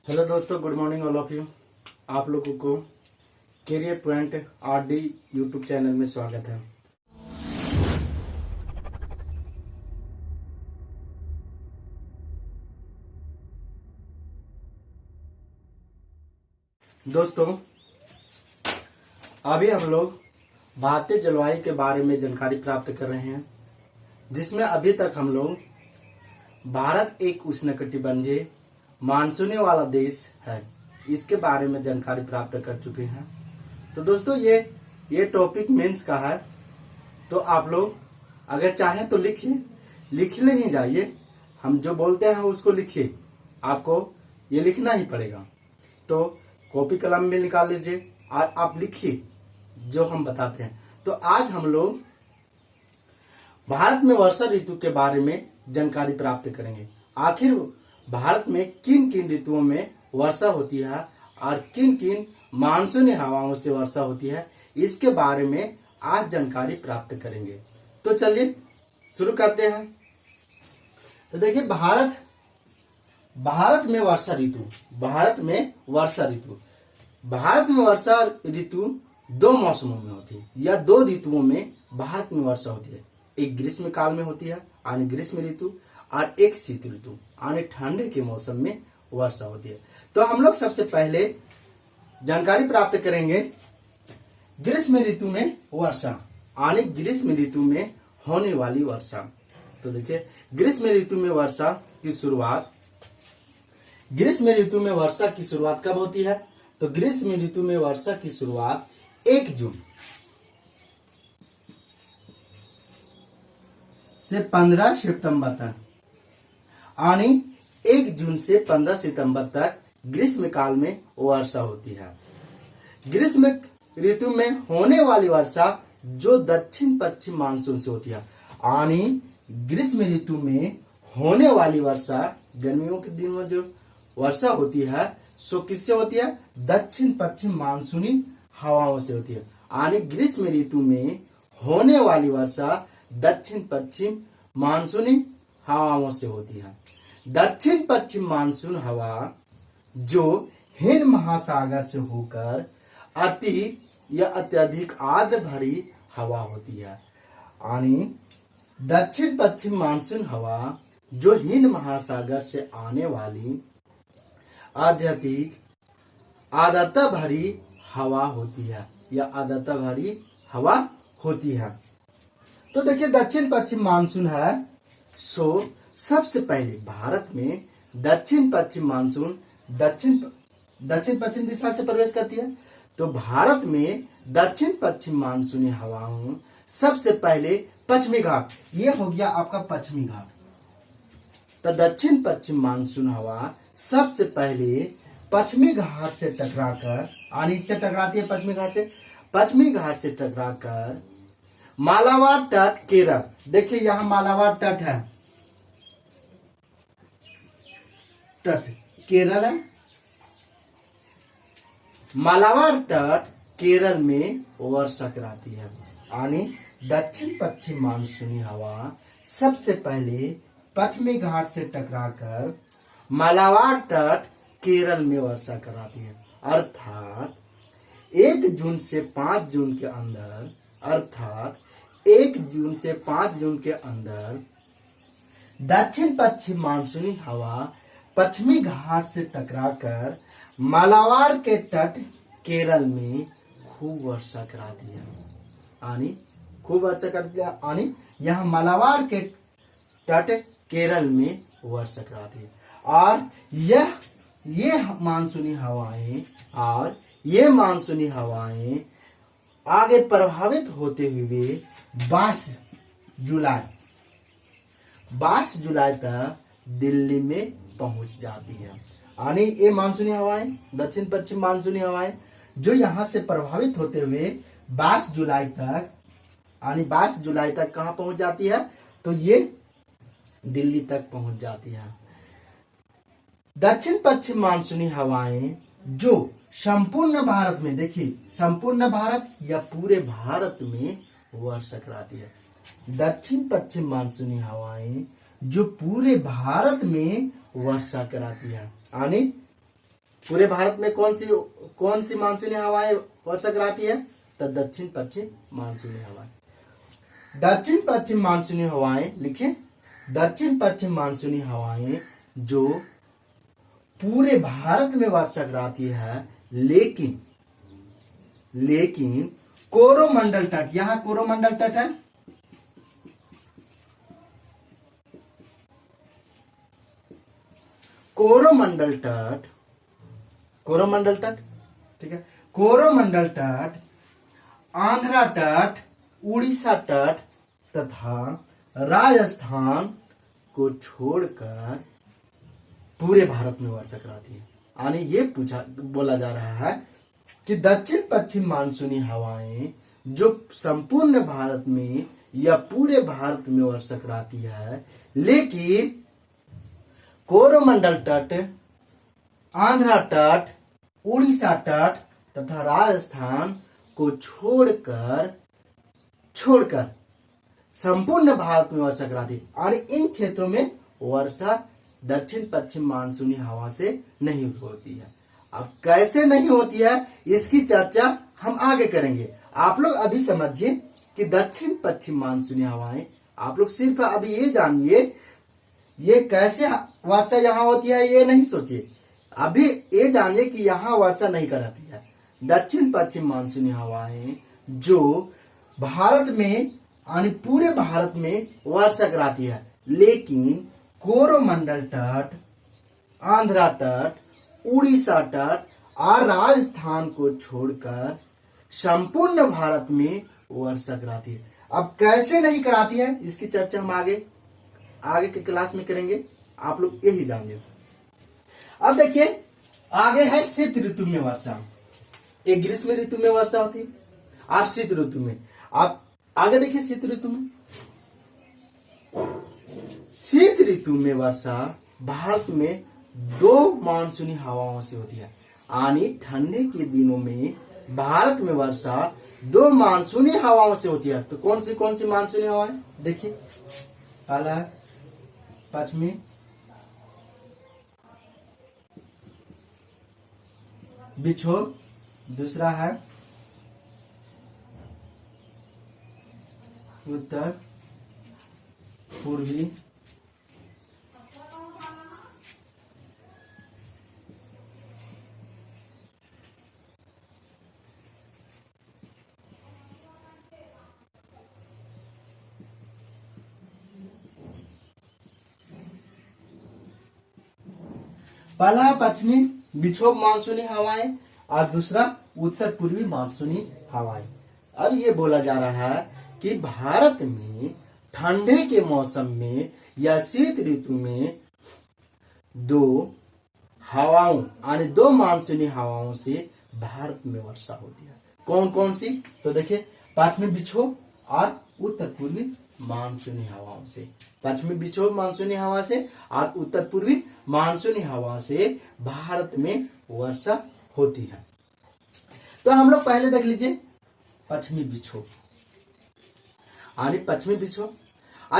Hello दोस्तों, good morning all of you. आप लोगों को career point RD YouTube channel में स्वागत है। दोस्तों, अभी हम लोग भारतीय जलवायु के बारे में जानकारी प्राप्त कर रहे हैं, जिसमें अभी तक हम लोग भारत एक उष्णकटिबंधीय मानसूनी वाला देश है, इसके बारे में जानकारी प्राप्त कर चुके हैं। तो दोस्तों, ये टॉपिक मेंस का है, तो आप लोग अगर चाहें तो लिखिए, लिखने ही जाइए। हम जो बोलते हैं उसको लिखिए, आपको ये लिखना ही पड़ेगा। तो कॉपी कलम में निकाल लीजिए और आप लिखिए जो हम बताते हैं। तो आज हम लोग भारत में वर्षा ऋतु के बारे में जानकारी प्राप्त करेंगे। आखिर भारत में किन किन ऋतुओं में वर्षा होती है और किन किन मानसूनी हवाओं से वर्षा होती है, इसके बारे में आज जानकारी प्राप्त करेंगे। तो चलिए शुरू करते हैं। तो देखिए, भारत में वर्षा ऋतु भारत में वर्षा ऋतु दो मौसमों में होती है, या दो ऋतुओं में भारत में वर्षा होती है। एक ग्रीष्म काल में होती है यानी ग्रीष्म ऋतु, और एक शीत ऋतु यानी ठंडे के मौसम में वर्षा होती है। तो हम लोग सबसे पहले जानकारी प्राप्त करेंगे ग्रीष्म ऋतु में वर्षा यानी ग्रीष्म ऋतु में होने वाली वर्षा। तो देखिए, ग्रीष्म ऋतु में वर्षा की शुरुआत कब होती है? तो ग्रीष्म ऋतु में वर्षा की शुरुआत 1 जून से 15 सितंबर तक, यानी 1 जून से 15 सितंबर तक ग्रीष्म काल में वर्षा होती है। ग्रीष्म ऋतु में होने वाली वर्षा जो दक्षिण पश्चिम मानसून से होती है, यानी ग्रीष्म ऋतु में होने वाली वर्षा गर्मियों के दिनों में जो वर्षा होती है सो किससे होती है? दक्षिण पश्चिम मानसूनी हवाओं से होती है। यानी ग्रीष्म ऋतु में होने वाली वर्षा दक्षिण पश्चिम मानसूनी हवाओं से होती है। दक्षिण पश्चिम मानसून हवा जो हिंद महासागर से होकर अति या अत्यधिक आर्द्र भरी हवा होती है, यानी दक्षिण पश्चिम मानसून हवा जो हिंद महासागर से आने वाली अत्यधिक आर्द्रता भरी हवा होती है या आर्द्रता भरी हवा होती है। तो देखिए, दक्षिण पश्चिम मानसून है, सो सबसे पहले भारत में दक्षिण पश्चिम मानसून दक्षिण पश्चिम दिशा से प्रवेश करती है। तो भारत में दक्षिण पश्चिम मानसूनी हवाओं सबसे पहले पश्चिमी घाट, ये हो गया आपका पश्चिमी घाट। तो दक्षिण पश्चिम मानसून हवा सबसे पहले पश्चिमी घाट से टकराकर, यानी इससे टकराती है पश्चिमी घाट से टकराकर मालाबार तट केरल, देखिए यहां मालाबार तट है, केरल है। मालाबार तट केरल में वर्षा कराती है, यानी दक्षिण पश्चिम मानसूनी हवा सबसे पहले पश्चिमी घाट से टकराकर मालाबार तट केरल में वर्षा कराती है। अर्थात 1 जून से 5 जून के अंदर दक्षिण पश्चिम मानसूनी हवा पश्चिमी घाट से टकराकर मालाबार के तट केरल में खूब वर्षा कराती है, यानी यहाँ मालाबार के तट केरल में वर्षा कराती है। और ये मानसूनी हवाएं आगे प्रभावित होते हुए 22 जुलाई तक दिल्ली में पहुंच जाती है। यानी ये मानसूनी हवाएं, दक्षिण पश्चिम मानसूनी हवाएं जो यहां से प्रभावित होते हुए 22 जुलाई तक कहां पहुंच जाती है? तो ये दिल्ली तक पहुंच जाती है। दक्षिण पश्चिम मानसूनी हवाएं जो संपूर्ण भारत में, देखिए संपूर्ण भारत या पूरे भारत में वर्षा कराती है। दक्षिण पश्चिम मानसूनी हवाएं जो पूरे भारत में वर्षा कराती है, यानी पूरे भारत में कौन सी मानसूनी हवाएं वर्षा कराती है? तो दक्षिण पश्चिम मानसूनी हवाएं। दक्षिण पश्चिम मानसूनी हवाएं लिखिए, दक्षिण पश्चिम मानसूनी हवाएं जो पूरे भारत में वर्षा कराती है, लेकिन कोरोमंडल तट, यहां कोरोमंडल तट है, कोरोमंडल तट, ठीक है, कोरोमंडल तट, आंध्रा तट, उड़ीसा तट तथा राजस्थान को छोड़कर पूरे भारत में वर्षा कराती है। यानी ये बोला जा रहा है कि दक्षिण पश्चिम मानसूनी हवाएं जो संपूर्ण भारत में या पूरे भारत में वर्षा कराती है, लेकिन कोरोमंडल तट, आंध्रा तट, उड़ीसा तट तथा राजस्थान को छोड़कर संपूर्ण भारत में वर्षा कराती है। और इन क्षेत्रों में वर्षा दक्षिण पश्चिम मानसूनी हवा से नहीं होती है। अब कैसे नहीं होती है इसकी चर्चा हम आगे करेंगे। आप लोग अभी समझिए कि दक्षिण पश्चिम मानसूनी हवाएं, आप लोग सिर्फ अभी ये जानिए ये कैसे वर्षा यहाँ होती है, ये नहीं सोचिए। अभी ये जानिए कि यहाँ वर्षा नहीं कराती है। दक्षिण पश्चिम मानसूनी हवाएं जो भारत में यानी पूरे भारत में वर्षा कराती है, लेकिन कोरोमंडल तट, आंध्रा तट, उड़ीसा तट और राजस्थान को छोड़कर संपूर्ण भारत में वर्षा कराती है। अब कैसे नहीं कराती है इसकी चर्चा हम आगे के क्लास में करेंगे। आप लोग यही जानिए। अब देखिए आगे है शीत ऋतु में वर्षा। एक ग्रीष्म ऋतु में वर्षा होती है और शीत ऋतु में। आप आगे देखिए शीत ऋतु में वर्षा भारत में 2 मानसूनी हवाओं से होती है। यानी ठंडे के दिनों में भारत में वर्षा 2 मानसूनी हवाओं से होती है। तो कौन सी मानसूनी हवाएं देखिए, पहला है पश्चिमी विक्षोभ, दूसरा है उत्तर पूर्वी पहला पश्चिमी विक्षोभ मानसूनी हवाएं और दूसरा उत्तर पूर्वी मानसूनी हवाएं। अब ये बोला जा रहा है कि भारत में ठंडे के मौसम में या शीत ऋतु में 2 हवाओं यानी 2 मानसूनी हवाओं से भारत में वर्षा होती है। कौन सी? तो देखिए पश्चिमी विक्षोभ और उत्तर पूर्वी मानसूनी हवाओं से। पश्चिमी विक्षोभ मानसूनी हवा से और उत्तर पूर्वी मानसूनी हवा से भारत में वर्षा होती है। तो हम लोग पहले देख लीजिए पश्चिमी विक्षोभ। पश्चिमी विक्षोभ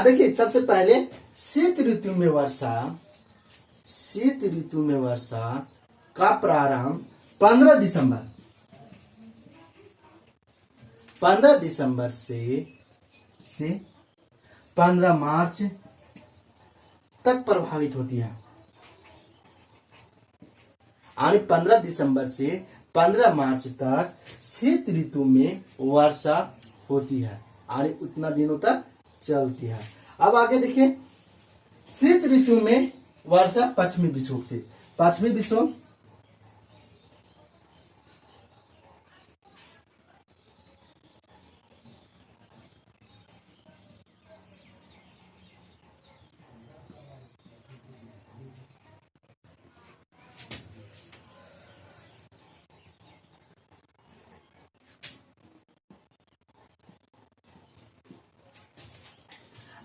देखिए सबसे पहले शीत ऋतु में वर्षा का प्रारंभ 15 दिसंबर से 15 मार्च तक प्रभावित होती है। 15 दिसंबर से 15 मार्च तक शीत ऋतु में वर्षा होती है और उतना दिनों तक चलती है। अब आगे देखिए शीत ऋतु में वर्षा पश्चिमी विक्षोभ से। पश्चिमी विक्षोभ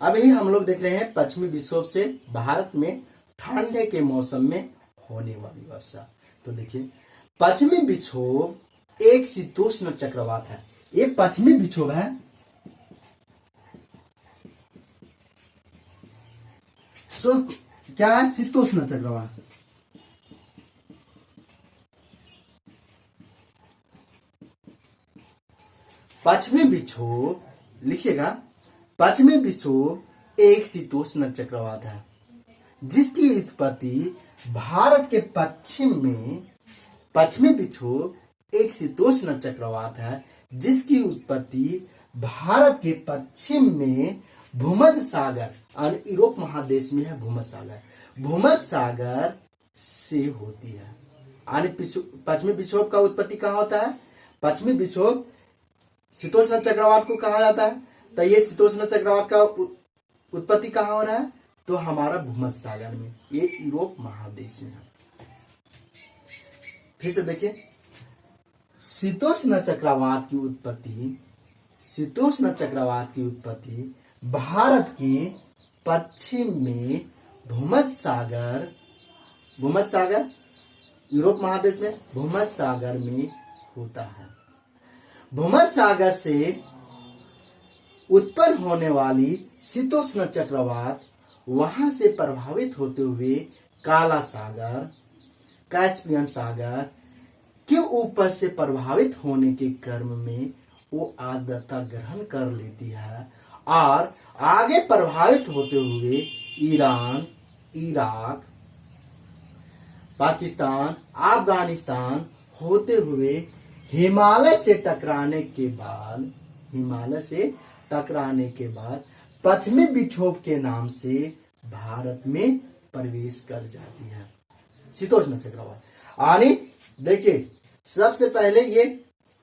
अभी हम लोग देख रहे हैं पश्चिमी विक्षोभ से भारत में ठंडे के मौसम में होने वाली वर्षा। तो देखिए पश्चिमी विक्षोभ एक शीतोष्ण चक्रवात है। ये पश्चिमी विक्षोभ है क्या है? शीतोष्ण चक्रवात। पश्चिमी विक्षोभ लिखिएगा, पश्चिमी विक्षोभ एक शीतोष्ण चक्रवात है जिसकी उत्पत्ति भारत के पश्चिम में, पश्चिमी विक्षोभ एक शीतोष्ण चक्रवात है जिसकी उत्पत्ति भारत के पश्चिम में भूमध्य सागर और यूरोप महादेश में है। भूमध्य सागर से होती है। और पश्चिमी विक्षोभ का उत्पत्ति कहाँ होता है? पश्चिमी विक्षोभ शीतोष्ण चक्रवात को कहा जाता है। तो ये शीतोष्ण चक्रवात का उत्पत्ति कहाँ हो रहा है? तो हमारा भूमध्य सागर में, ये यूरोप महादेश में है। फिर से देखिए, शीतोष्ण चक्रवात की उत्पत्ति भारत के पश्चिम में भूमध्य सागर यूरोप महादेश में, भूमध्य सागर में होता है। भूमध्य सागर से उत्पन्न होने वाली शीतोष्ण चक्रवात वहां से प्रभावित होते हुए काला सागर, कैस्पियन सागर के ऊपर से प्रभावित होने के क्रम में वो आर्द्रता ग्रहण कर लेती है और आगे प्रभावित होते हुए ईरान, इराक, पाकिस्तान, अफगानिस्तान होते हुए हिमालय से टकराने के बाद पश्चिमी विक्षोभ के नाम से भारत में प्रवेश कर जाती है शीतोष्ण चक्रवात। यानी देखिए, सबसे पहले ये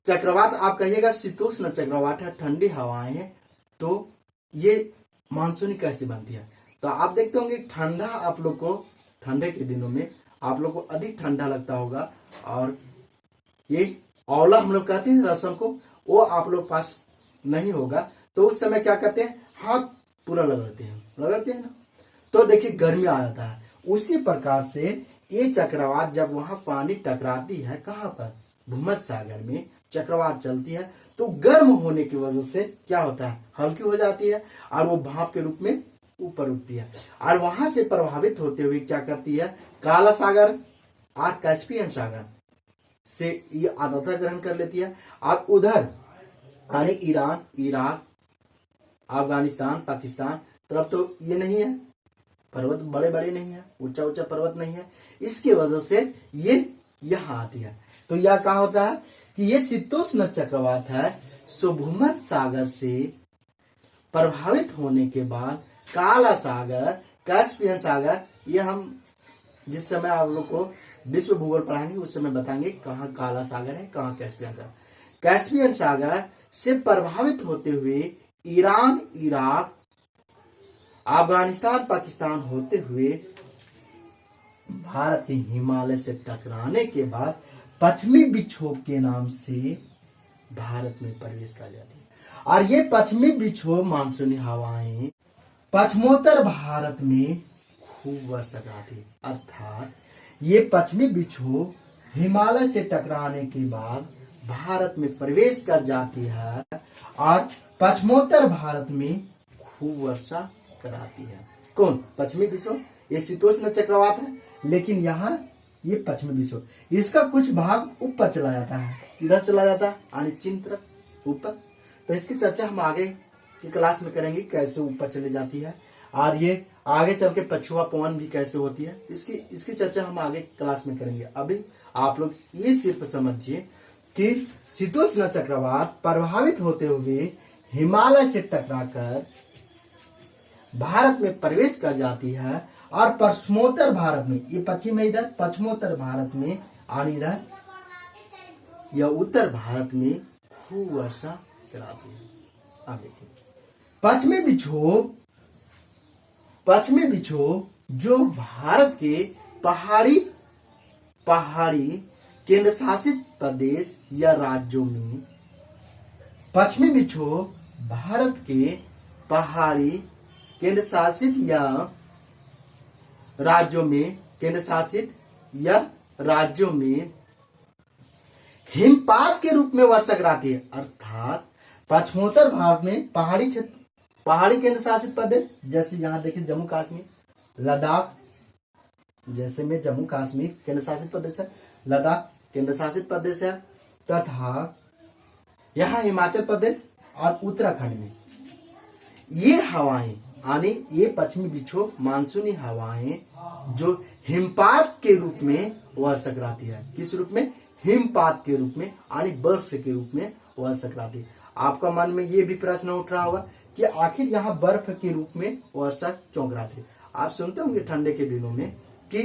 चक्रवात आप कहिएगा शीतोष्ण चक्रवात है, ठंडी हवाएं हैं, तो ये मानसूनी कैसे बनती है? तो आप देखते होंगे ठंडा, आप लोग को ठंडे के दिनों में आप लोग को अधिक ठंडा लगता होगा और ये औला हम लोग कहते हैं रसम को, वो आप लोग पास नहीं होगा, तो उस समय क्या करते हैं? हाथ पूरा लगाते हैं ना, तो देखिए गर्मी आ जाता है। उसी प्रकार से ये चक्रवात जब वहां पानी टकराती है, कहां पर? भूमध्य सागर में चक्रवात चलती है, तो गर्म होने की वजह से क्या होता है? हल्की हो जाती है और वो भाप के रूप में ऊपर उठती है और वहां से प्रभावित होते हुए क्या करती है? काला सागर और कैस्पियन सागर से ये आर्द्रता ग्रहण कर लेती है और उधर यानी ईरान, इराक, अफगानिस्तान, पाकिस्तान तरफ तो ये नहीं है, पर्वत बड़े बड़े नहीं है, ऊंचा ऊंचा पर्वत नहीं है, इसके वजह से ये यहाँ आती है। तो यह क्या होता है कि ये शीतोष्ण चक्रवात है, सो भूमध्य सागर से प्रभावित होने के बाद काला सागर, कैस्पियन सागर, ये हम जिस समय आप लोग को विश्व भूगोल पढ़ाएंगे उस समय बताएंगे कहाँ काला सागर है, कहाँ कैस्पियन सागर। कैस्पियन सागर से प्रभावित होते हुए ईरान, इराक, अफगानिस्तान, पाकिस्तान होते हुए भारत के हिमालय से टकराने के बाद पश्चिमी विक्षोभ के नाम से भारत में प्रवेश कर जाती है। और ये पश्चिमी विक्षोभ मानसूनी हवाएं पश्चिमोत्तर भारत में खूब वर्षा कराती है। अर्थात ये पश्चिमी विक्षोभ हिमालय से टकराने के बाद भारत में प्रवेश कर जाती है और पश्चिमोत्तर भारत में खूब वर्षा कराती है। कौन? पश्चिमी विक्षोभ। ये शीतोष्ण चक्रवात है, लेकिन यहाँ ये पश्चिमी विक्षोभ, इसका कुछ भाग ऊपर चला जाता है, इधर चला जाता है यानी चीन तरफ ऊपर। तो इसकी चर्चा हम आगे की क्लास में करेंगे, कैसे ऊपर चली जाती है और ये आगे चल के पछुआ पवन भी कैसे होती है, इसकी चर्चा हम आगे क्लास में करेंगे। अभी आप लोग ये सिर्फ समझिए कि शीतोष्ण चक्रवात प्रभावित होते हुए हिमालय से टकराकर भारत में प्रवेश कर जाती है और पश्चिमोत्तर भारत में, ये पश्चिम है इधर, पश्चिमोत्तर भारत में और इधर या उत्तर भारत में खूब वर्षा कराती है। अब देखिए पश्चिमी विक्षोभ जो भारत के पहाड़ी केंद्र शासित प्रदेश या राज्यों में, पश्चिमी विक्षोभ भारत के पहाड़ी केंद्र शासित या राज्यों में हिमपात के रूप में वर्षा कराती है। अर्थात पश्चिमोत्तर भारत में पहाड़ी क्षेत्र, पहाड़ी केंद्र शासित प्रदेश, जैसे यहाँ देखिए जम्मू कश्मीर, लद्दाख, जैसे में जम्मू कश्मीर केंद्र शासित प्रदेश है, लद्दाख केंद्र शासित प्रदेश है, तथा यहाँ हिमाचल प्रदेश और उत्तराखंड में ये हवाएं यानी ये पश्चिमी विक्षोभ मानसूनी हवाएं जो हिमपात के रूप में वर्षा कराती है। किस रूप में? हिमपात के रूप में यानी बर्फ के रूप में वर्षा कराती है। आपका मन में ये भी प्रश्न उठ रहा होगा कि आखिर यहाँ बर्फ के रूप में वर्षा क्यों कराती है। आप सुनते होंगे ठंडे के दिनों में कि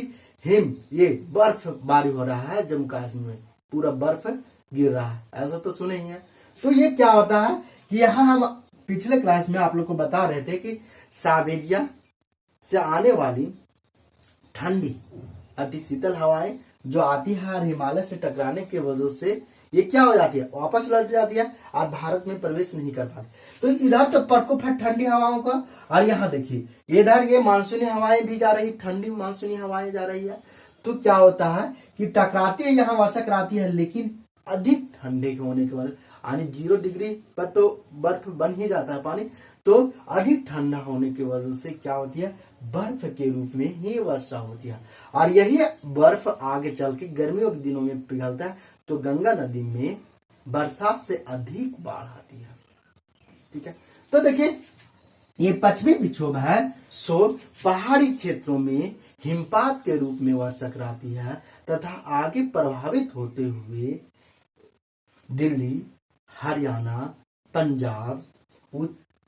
ये बर्फ बारी हो रहा है, जम्मू कश्मीर में पूरा बर्फ गिर रहा है, ऐसा तो सुने ही है। तो ये क्या होता है कि यहाँ हम पिछले क्लास में आप लोग को बता रहे थे कि साइबेरिया से आने वाली ठंडी अति शीतल हवाएं जो आती है और हिमालय से टकराने की वजह से ये क्या हो जाती है, वापस लौट जाती है और भारत में प्रवेश नहीं कर पाती। तो इधर तो प्रकोप है ठंडी हवाओं का, और यहाँ देखिए इधर ये मानसूनी हवाएं भी जा रही, ठंडी मानसूनी हवाएं जा रही है। तो क्या होता है कि टकराती है, यहाँ वर्षा कराती है, लेकिन अधिक ठंडे होने के बाद यानी 0 डिग्री पर तो बर्फ बन ही जाता है पानी, तो अधिक ठंडा होने की वजह से क्या होती है, बर्फ के रूप में ही वर्षा होती है। और यही बर्फ आगे चल के गर्मियों के दिनों में पिघलता है, तो गंगा नदी में बरसात से अधिक बाढ़ आती है। ठीक है, तो देखिए ये पश्चिमी विक्षोभ है सो पहाड़ी क्षेत्रों में हिमपात के रूप में वर्षा कराती है तथा आगे प्रभावित होते हुए दिल्ली, हरियाणा, पंजाब,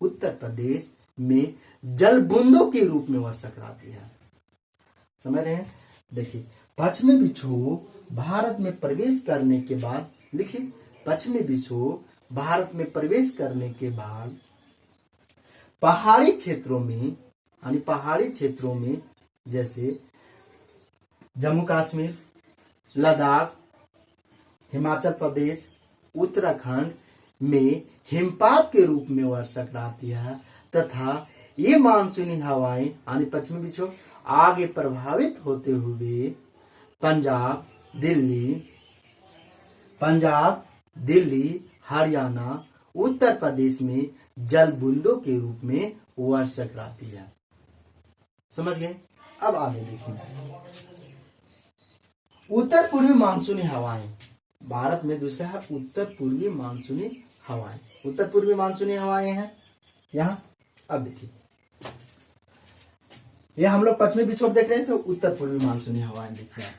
उत्तर प्रदेश में जल बूंदों के रूप में वर्षा कराती है। समझ रहे हैं? देखिए पश्चिमी विक्षोभ भारत में प्रवेश करने के बाद, लिखिए पश्चिमी विक्षोभ भारत में प्रवेश करने के बाद पहाड़ी क्षेत्रों में यानी पहाड़ी क्षेत्रों में जैसे जम्मू कश्मीर, लद्दाख, हिमाचल प्रदेश, उत्तराखंड में हिमपात के रूप में वर्षा कराती है तथा ये मानसूनी हवाएं यानी पश्चिमी विक्षोभ आगे प्रभावित होते हुए पंजाब, दिल्ली, हरियाणा, उत्तर प्रदेश में जल बूंदों के रूप में वर्षा कराती है। समझ गए? अब आगे देखिए उत्तर पूर्वी मानसूनी हवाएं, भारत में दूसरा है उत्तर पूर्वी मानसूनी हवाएं। उत्तर पूर्वी मानसूनी हवाएं हैं यहाँ। अब देखिए ये हम लोग पश्चिमी विक्षोभ देख रहे थे, उत्तर पूर्वी मानसूनी हवाएं देख रहे हैं।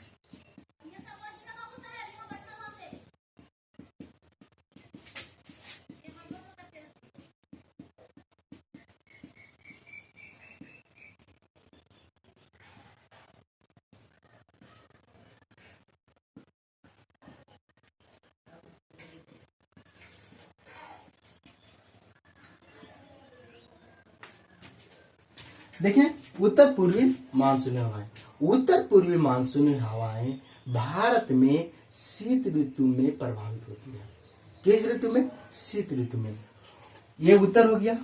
देखिए उत्तर पूर्वी मानसूनी हवाएं, उत्तर पूर्वी मानसूनी हवाएं भारत में शीत ऋतु में प्रभावित होती है। किस ऋतु में? शीत ऋतु में। ये उत्तर हो गया,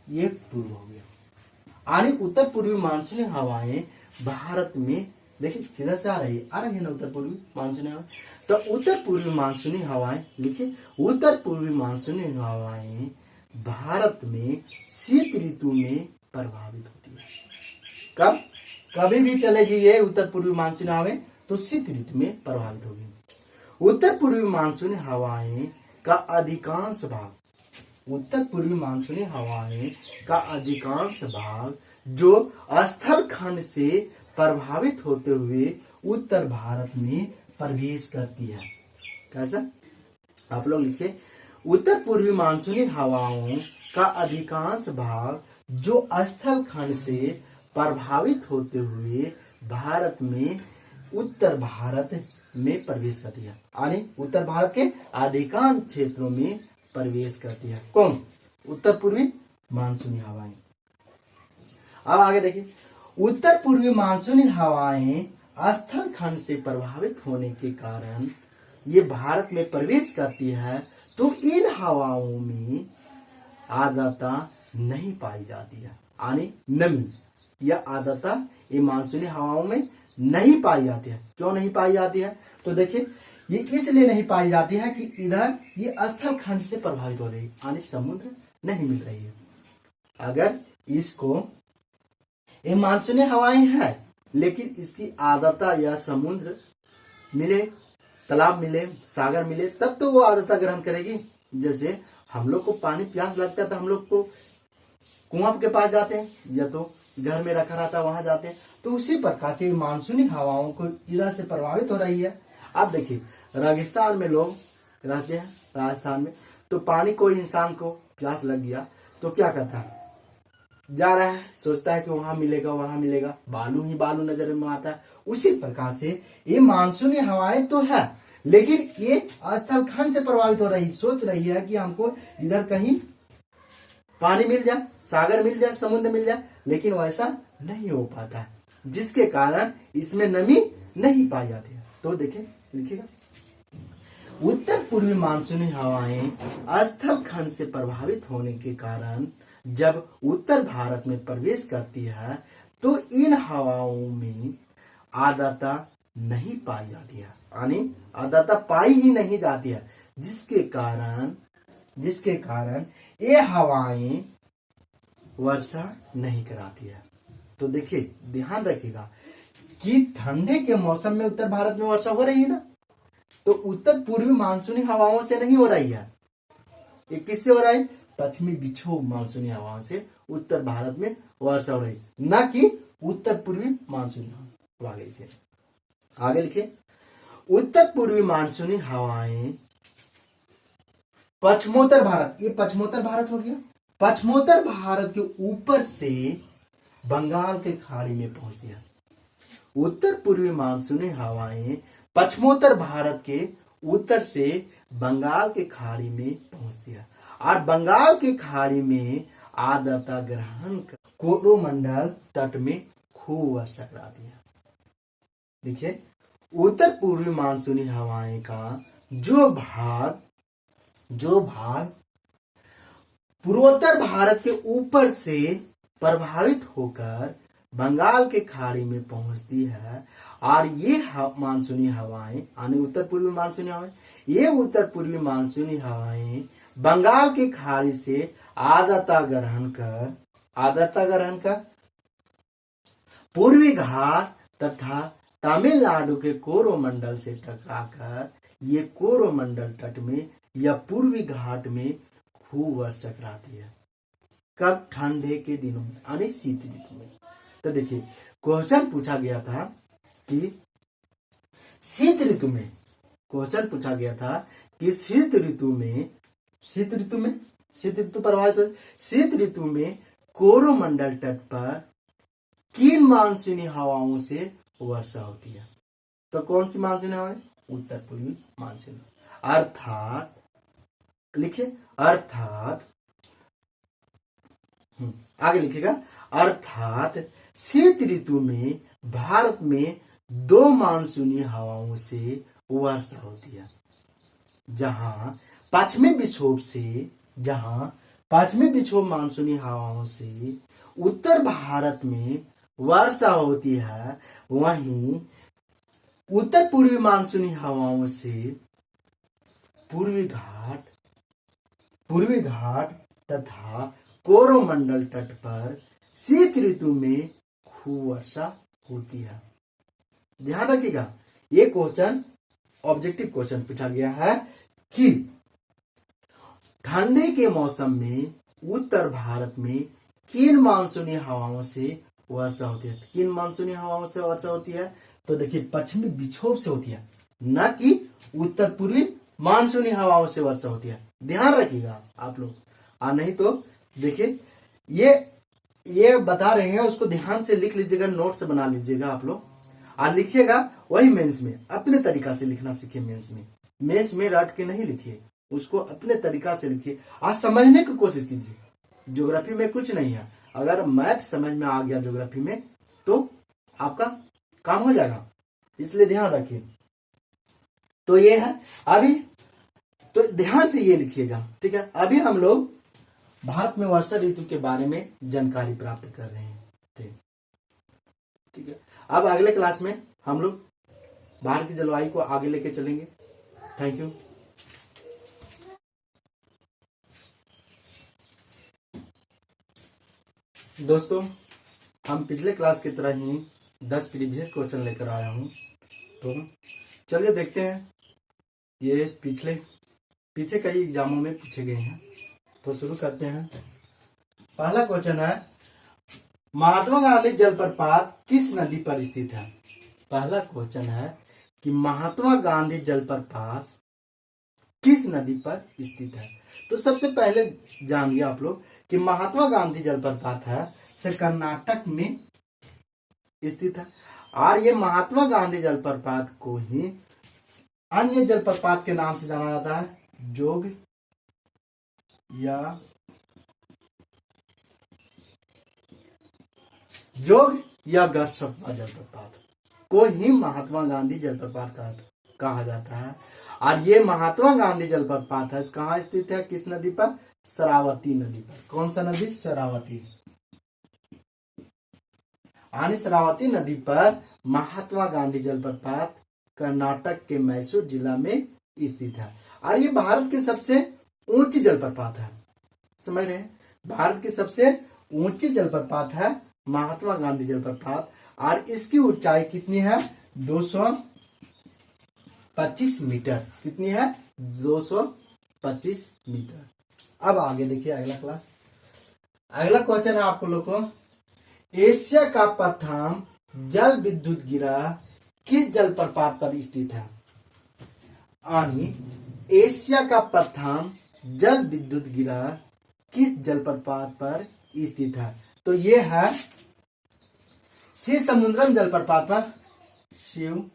ये पूर्व हो गया। यानी उत्तर पूर्वी मानसूनी हवाएं भारत में, देखिए किधर से आ रही है ना उत्तर पूर्वी मानसूनी हवाएं। तो उत्तर पूर्वी मानसूनी हवाएं, लिखिए उत्तर पूर्वी मानसूनी हवाएं भारत में शीत ऋतु में प्रभावित होती है। कब? कभी भी चलेगी ये उत्तर पूर्वी मानसूनी हवाएं तो शीत ऋतु में प्रभावित होगी। उत्तर पूर्वी मानसूनी हवाएं का अधिकांश भाग, उत्तर पूर्वी मानसूनी हवाएं का अधिकांश भाग जो स्थल खंड से प्रभावित होते हुए उत्तर भारत में प्रवेश करती है। कैसा? आप लोग लिखिए उत्तर पूर्वी मानसूनी हवाओं का अधिकांश भाग जो स्थल खंड से प्रभावित होते हुए भारत में उत्तर भारत में प्रवेश करती है। यानी उत्तर भारत के अधिकांश क्षेत्रों में प्रवेश करती है। कौन? उत्तर पूर्वी मानसूनी हवाएं। अब आगे देखिए उत्तर पूर्वी मानसूनी हवाएं स्थल खंड से प्रभावित होने के कारण ये भारत में प्रवेश करती है, तो इन हवाओं में आर्द्रता नहीं पाई जाती है। यानी नमी या आर्द्रता ये मानसूनी हवाओं में नहीं पाई जाती है। क्यों नहीं पाई जाती है? तो देखिए ये इसलिए नहीं पाई जाती है कि इधर ये स्थल खंड से प्रभावित हो रही है, यानी समुद्र नहीं मिल रही है। अगर इसको ये मानसूनी हवाएं हैं लेकिन इसकी आर्द्रता या समुद्र मिले, तालाब मिले, सागर मिले, तब तो वो आर्द्रता ग्रहण करेगी। जैसे हम लोग को पानी प्यास लगता है तो हम लोग को कुआं के पास जाते हैं या तो घर में रखा रहता है वहां जाते हैं। तो उसी प्रकार से मानसूनी हवाओं को इधर से प्रभावित हो रही है। अब देखिए रेगिस्तान में लोग रहते हैं, राजस्थान में, तो पानी कोई इंसान को प्यास लग गया तो क्या करता है, जा रहा है, सोचता है कि वहां मिलेगा वहां मिलेगा, बालू ही बालू नजर में आता है। उसी प्रकार से ये मानसूनी हवाएं तो है, लेकिन ये स्थल खंड से प्रभावित हो रही, सोच रही है कि हमको इधर कहीं पानी मिल जाए, सागर मिल जाए, समुद्र मिल जाए, लेकिन वैसा नहीं हो पाता है, जिसके कारण इसमें नमी नहीं पाई जाती है। तो देखिए लिखिएगा, उत्तर पूर्वी मानसूनी हवाएं स्थल खंड से प्रभावित होने के कारण जब उत्तर भारत में प्रवेश करती है तो इन हवाओं में आर्द्रता नहीं पाई जाती है, यानी आर्द्रता पाई ही नहीं जाती है, जिसके कारण ये हवाएं वर्षा नहीं कराती है। तो देखिए ध्यान रखिएगा कि ठंडे के मौसम में उत्तर भारत में वर्षा हो रही है ना, तो उत्तर पूर्वी मानसूनी हवाओं से नहीं हो रही है, ये किससे हो रहा है, पश्चिमी विक्षोभ मानसूनी हवाओं से उत्तर भारत में वर्षा हो रही, न कि उत्तर पूर्वी मानसूनी हवा। आगे लिखे उत्तर पूर्वी मानसूनी हवाएं पश्चिमोत्तर भारत, ये पश्चिमोत्तर भारत हो गया, पश्चिमोत्तर भारत के ऊपर से बंगाल के खाड़ी में पहुंच गया। उत्तर पूर्वी मानसूनी हवाएं पश्चिमोत्तर भारत के उत्तर से बंगाल के खाड़ी में पहुंच गया और बंगाल की खाड़ी में आर्द्रता ग्रहण कर कोरोमंडल तट में खूब वर्षा करा दिया। देखिए उत्तर पूर्वी मानसूनी हवाएं का जो भाग पूर्वोत्तर भारत के ऊपर से प्रभावित होकर बंगाल के खाड़ी में पहुंचती है और ये मानसूनी हवाएं यानी उत्तर पूर्वी मानसूनी हवाएं, ये उत्तर पूर्वी मानसूनी हवाएं बंगाल की खाड़ी से आर्द्रता ग्रहण कर पूर्वी घाट तथा तमिलनाडु के कोरोमंडल से टकराकर ये कोरोमंडल तट में या पूर्वी घाट में खूब वर्षा कराती है। कब, ठंडे के दिनों में यानी शीत ऋतु में। तो देखिए क्वेश्चन पूछा गया था कि शीत ऋतु में कोरोमंडल तट पर किन मानसूनी हवाओं से वर्षा होती है। तो कौन सी मानसूनी हवाएं, उत्तर पूर्वी मानसूनी, अर्थात लिखिए आगे लिखिएगा, अर्थात शीत ऋतु में भारत में दो मानसूनी हवाओं से वर्षा होती है। जहां पश्चिमी विक्षोभ मानसूनी हवाओं से उत्तर भारत में वर्षा होती है, वहीं उत्तर पूर्वी मानसूनी हवाओं से पूर्वी घाट तथा कोरोमंडल तट पर शीत ऋतु में खूब वर्षा होती है। ध्यान रखिएगा, ये क्वेश्चन ऑब्जेक्टिव क्वेश्चन पूछा गया है कि ठंडे के मौसम में उत्तर भारत में किन मानसूनी हवाओं से वर्षा होती है। किन मानसूनी हवाओं से वर्षा होती है, तो देखिए पश्चिमी विक्षोभ से होती है, न कि उत्तर पूर्वी मानसूनी हवाओं से वर्षा होती है। ध्यान रखिएगा आप लोग, और नहीं तो देखिए ये बता रहे हैं, उसको ध्यान से लिख लीजिएगा, नोट से बना लीजिएगा आप लोग और लिखिएगा। वही मेंस में अपने तरीका से लिखना सीखिए। मेंस में रट के नहीं लिखिए, उसको अपने तरीका से लिखिए और समझने की कोशिश कीजिए। ज्योग्राफी में कुछ नहीं है, अगर मैप समझ में आ गया ज्योग्राफी में तो आपका काम हो जाएगा, इसलिए ध्यान रखिए। तो ये है अभी, तो ध्यान से ये लिखिएगा, ठीक है। अभी हम लोग भारत में वर्षा ऋतु के बारे में जानकारी प्राप्त कर रहे थे, ठीक है। अब अगले क्लास में हम लोग भारत की जलवायु को आगे लेके चलेंगे। Thank you. दोस्तों, हम पिछले क्लास की तरह ही 10 प्रीवियस क्वेश्चन लेकर आया हूं, तो चलिए देखते हैं ये पिछले पीछे कई एग्जामों में पूछे गए हैं। तो शुरू करते हैं। पहला क्वेश्चन है, महात्मा गांधी जलप्रपात किस नदी पर स्थित है? पहला क्वेश्चन है कि महात्मा गांधी जलप्रपात किस नदी पर स्थित है। तो सबसे पहले जानिए आप लोग कि महात्मा गांधी जलप्रपात है से कर्नाटक में स्थित है। और ये महात्मा गांधी जलप्रपात को ही अन्य जलप्रपात के नाम से जाना जाता है, जोग या गसफा जलप्रपात को ही महात्मा गांधी जलप्रपात कहा जाता है। और ये महात्मा गांधी जलप्रपात है कहाँ स्थित है, किस नदी पर? शरावती नदी पर। कौन सा नदी? शरावती। आनी शरावती नदी पर महात्मा गांधी जलप्रपात कर्नाटक के मैसूर जिला में स्थित है। और ये भारत के सबसे ऊंची जलप्रपात है। समझ रहे हैं? भारत की सबसे ऊंची जलप्रपात है महात्मा गांधी जलप्रपात। और इसकी ऊंचाई कितनी है? 225 मीटर। कितनी है? 225 मीटर। अब आगे देखिए अगला क्लास। अगला क्वेश्चन है आप लोग को, एशिया का प्रथम जल विद्युत गिरा किस जलप्रपात पर स्थित है? यानी एशिया का प्रथम जल विद्युत गिरा किस जलप्रपात पर स्थित है? तो ये है शिव समुद्रम जलप्रपात पर। शिव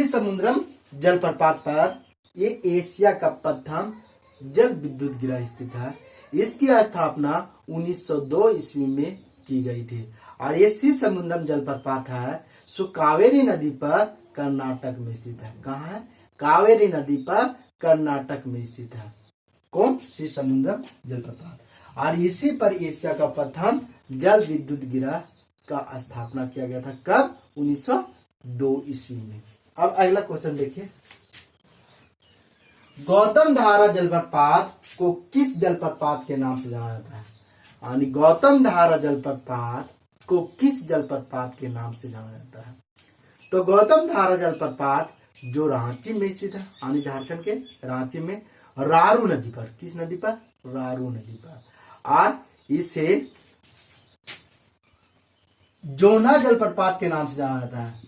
समुद्रम जलप्रपात पर ये एशिया का प्रथम जल विद्युत गिरा स्थित है। इसकी स्थापना 1902 ईस्वी में की गई थी। और ये शिव समुद्रम जलप्रपात है सो कावेरी नदी पर कर्नाटक में स्थित है। कहाँ है? कावेरी नदी पर कर्नाटक में स्थित है। कौन? शिव समुद्रम जलप्रपात। और इसी पर एशिया का प्रथम जल विद्युत गिरा का स्थापना किया गया था। कब? 1902 ईस्वी में। अब अगला क्वेश्चन देखिए, गौतम धारा जलप्रपात को किस जलप्रपात के नाम से जाना जाता है? यानी गौतम धारा जलप्रपात को किस जलप्रपात के नाम से जाना जाता है? तो गौतम धारा जलप्रपात जो रांची में स्थित है, यानी झारखंड के रांची में रारू नदी पर। किस नदी पर? रारू नदी पर। और इसे जोन्हा जलप्रपात के नाम से जाना जाता है।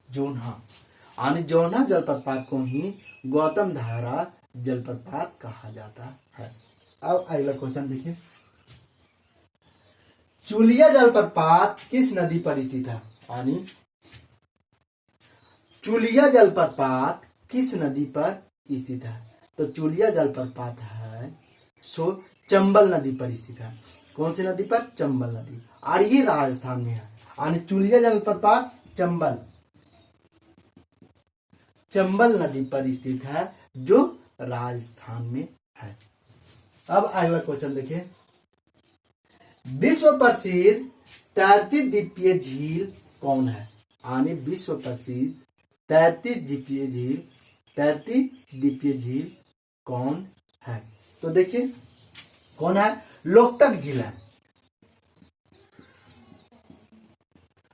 जोन्हा, यानी जोन्हा जलप्रपात को ही गौतम धारा जलप्रपात कहा जाता है। अब अगला क्वेश्चन देखिए, चुलिया जलप्रपात किस नदी पर स्थित है? यानी चुलिया जलप्रपात किस नदी पर स्थित है? तो चुलिया जलप्रपात है सो चंबल नदी पर स्थित है। कौन सी नदी पर? चंबल नदी। और ये राजस्थान में है। यानी चुलिया जलप्रपात चंबल नदी पर स्थित है जो राजस्थान में है। अब अगला क्वेश्चन देखिए, विश्व प्रसिद्ध तैरती द्वीपीय झील कौन है? यानी विश्व प्रसिद्ध तैरती द्वीपीय झील कौन है? तो देखिए कौन है? लोकटक झील है।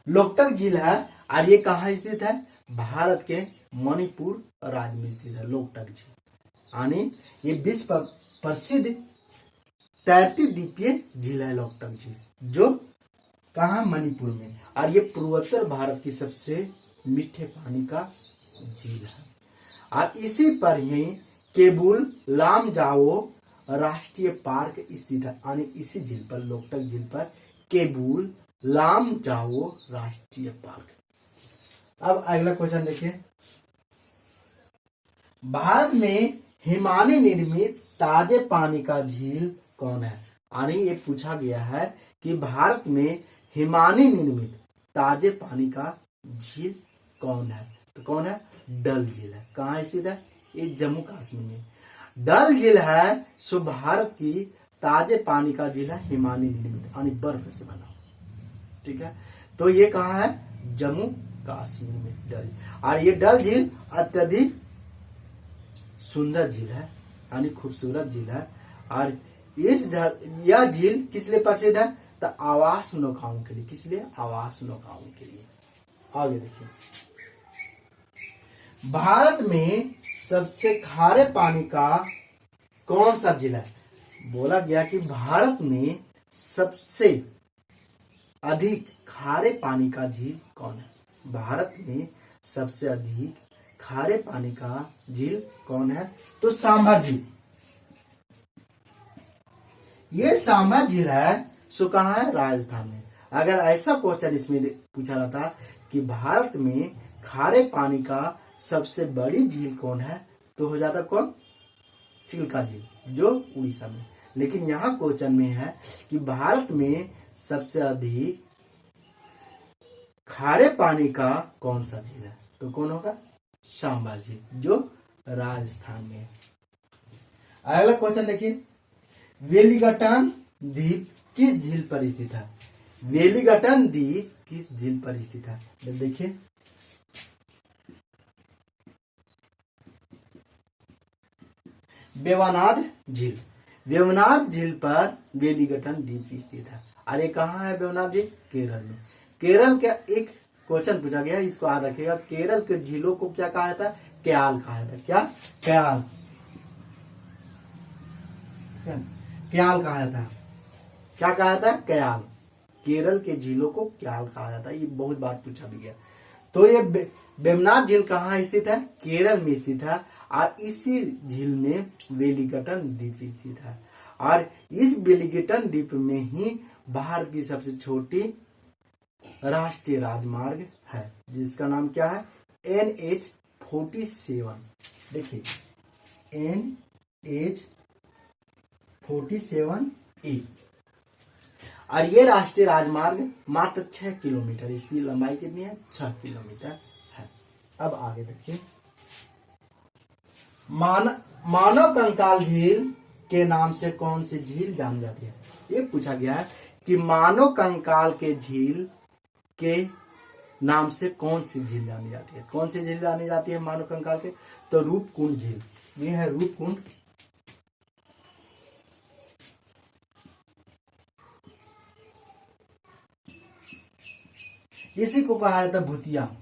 लोकटक झील है। और ये कहाँ स्थित है? भारत के मणिपुर राज्य में स्थित है लोकटक झील। यानी ये विश्व प्रसिद्ध तैरती द्वीपीय झील है लोकटक झील, जो कहाँ? मणिपुर में। और ये पूर्वोत्तर भारत की सबसे मीठे पानी का झील है। और इसी पर ही केबुल लामजाओ राष्ट्रीय पार्क स्थित है। यानी इसी झील पर, लोकटक झील पर केबुल लामजाओ राष्ट्रीय पार्क। अब अगला क्वेश्चन देखिए, भारत में हिमानी निर्मित ताजे पानी का झील कौन है? यानी ये पूछा गया है कि भारत में हिमानी निर्मित ताजे पानी का झील कौन है? तो कौन है? डल झील है। कहाँ स्थित है? ये जम्मू कश्मीर में। डल झील है सो भारत की ताजे पानी का झील है, हिमानी निर्मित, यानी बर्फ से बना। ठीक है, तो ये कहाँ है? जम्मू कश्मीर में डल। और ये डल झील अत्यधिक सुंदर झील है, यानी खूबसूरत झील है। और यह झील किस लिए प्रसिद्ध है? तो आवास नौकाओं के लिए। किस लिए? आवास नौकाओं के लिए। आगे देखिए, भारत में सबसे खारे पानी का कौन सा झील है? बोला गया कि भारत में सबसे अधिक खारे पानी का झील कौन है? भारत में सबसे अधिक खारे पानी का झील कौन है? तो सांभर झील। ये सांभर झील है, सो कहाँ है? राजस्थान में। अगर ऐसा क्वेश्चन इसमें पूछा रहता कि भारत में खारे पानी का सबसे बड़ी झील कौन है, तो हो जाता कौन? चिल्का झील, जो उड़ीसा में। लेकिन यहाँ क्वेश्चन में है कि भारत में सबसे अधिक खारे पानी का कौन सा झील है, तो कौन होगा? सांभर झील, जो राजस्थान में है। अगला क्वेश्चन देखिए, वेलिंगटन द्वीप किस झील पर स्थित है? वेलिंगटन द्वीप किस झील पर स्थित है? देखिए, वेवनाड झील। वेवनाड झील पर वेलिंगटन द्वीप स्थित है। अरे कहाँ है वेवनाड झील? केरल में। केरल का एक क्वेश्चन पूछा गया, इसको याद रखिएगा। केरल के झीलों को क्या कहा जाता है? क्याल कहा जाता है। क्या? क्याल। क्याल कहा जाता है। क्या कहा जाता है? क्याल। केरल के झीलों को क्याल कहा जाता है। ये बहुत बार पूछा भी गया। तो ये वेवनाड झील कहाँ स्थित है? केरल में स्थित है। और इसी झील में वेलिंगटन द्वीप स्थित है। और इस वेलिंगटन द्वीप में ही भारत की सबसे छोटी राष्ट्रीय राजमार्ग है, जिसका नाम क्या है? NH-47। देखिए, NH-47E। और ये राष्ट्रीय राजमार्ग मात्र 6 किलोमीटर, इसकी लंबाई कितनी है? 6 किलोमीटर है। अब आगे देखिए, मानव कंकाल झील के नाम से कौन सी झील जानी जाती है? ये पूछा गया है कि मानव कंकाल के झील के नाम से कौन सी झील जानी जाती है? कौन सी झील जानी जाती है मानव कंकाल के? तो रूपकुंड झील। ये है रूपकुंड। इसी को कहा जाता है भूतिया।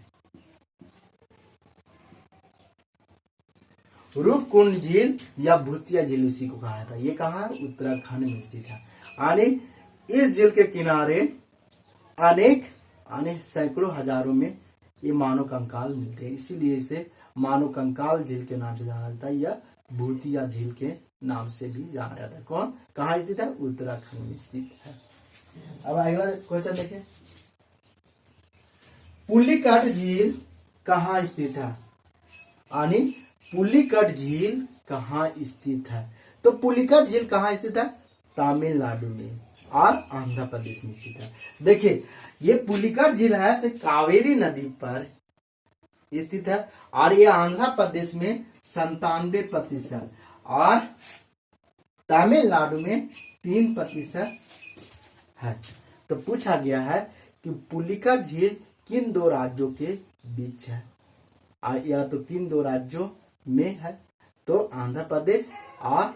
रूपकुंड झील या भूतिया झील इसी को कहा जाता है। ये कहाँ? उत्तराखंड में स्थित है। यानी इस झील के किनारे अनेक सैकड़ों हजारों में ये मानव कंकाल मिलते हैं, इसीलिए इसे मानव कंकाल झील के नाम से जाना जाता है, या भूतिया झील के नाम से भी जाना जाता है। कौन? कहाँ स्थित है? उत्तराखंड में स्थित है। अब अगला क्वेश्चन देखिए, पुलिकट झील कहाँ स्थित है? यानी पुलिकट झील कहाँ स्थित है? तो पुलिकट झील कहाँ स्थित है? तमिलनाडु में और आंध्र प्रदेश में स्थित है। देखिए, ये पुलिकट झील है से कावेरी नदी पर स्थित है, और ये आंध्र प्रदेश में 97% और तमिलनाडु में 3% है। तो पूछा गया है कि पुलिकट झील किन दो राज्यों के बीच है? या तो किन दो राज्यों में है? तो आंध्र प्रदेश और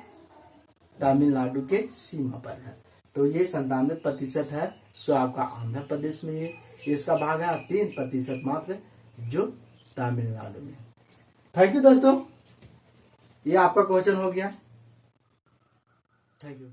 तमिलनाडु के सीमा पर है। तो ये 97% है, सो आपका आंध्र प्रदेश में है। इसका भाग है 3% मात्र, जो तमिलनाडु में। थैंक यू दोस्तों, ये आपका क्वेश्चन हो गया। Thank you.